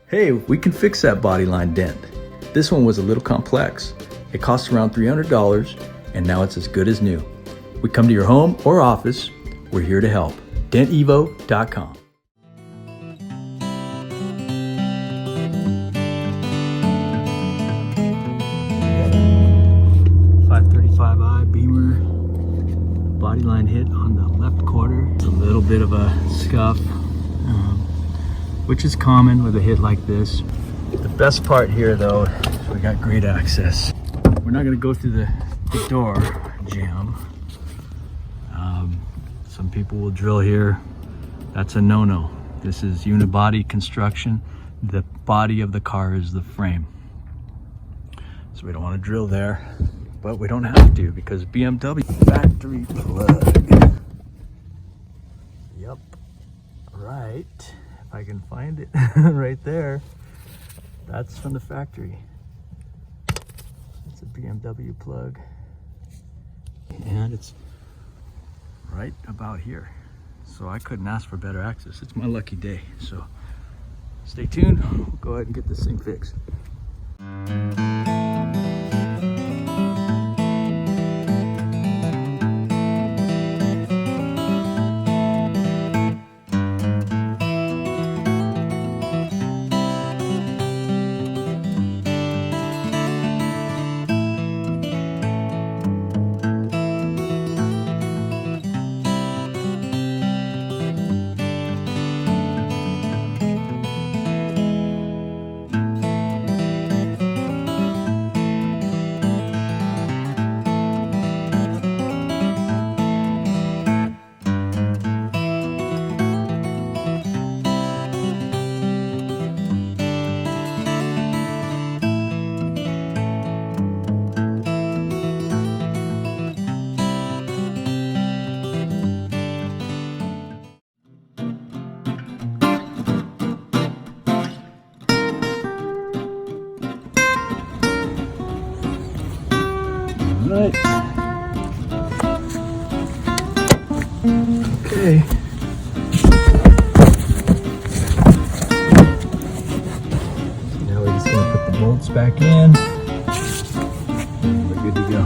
Hey, we can fix that bodyline dent. This one was a little complex. It cost around $300 and now it's as good as new. We come to your home or office. We're here to help. dentevo.com. .535i Beamer, bodyline hit on the left quarter. It's a little bit of a scuff, which is common with a hit like this. The best part here though, is we got great access. We're not gonna go through the door jam. Some people will drill here. That's a no-no. This is unibody construction. The body of the car is the frame. So we don't want to drill there, but we don't have to because BMW factory plug. Yep, right. If I can find it, right there. That's from the factory. It's a BMW plug. And it's right about here. So I couldn't ask for better access. It's my lucky day. So stay tuned. We'll go ahead and get this thing fixed. Right. Okay. Now we're just gonna put the bolts back in. We're good to go.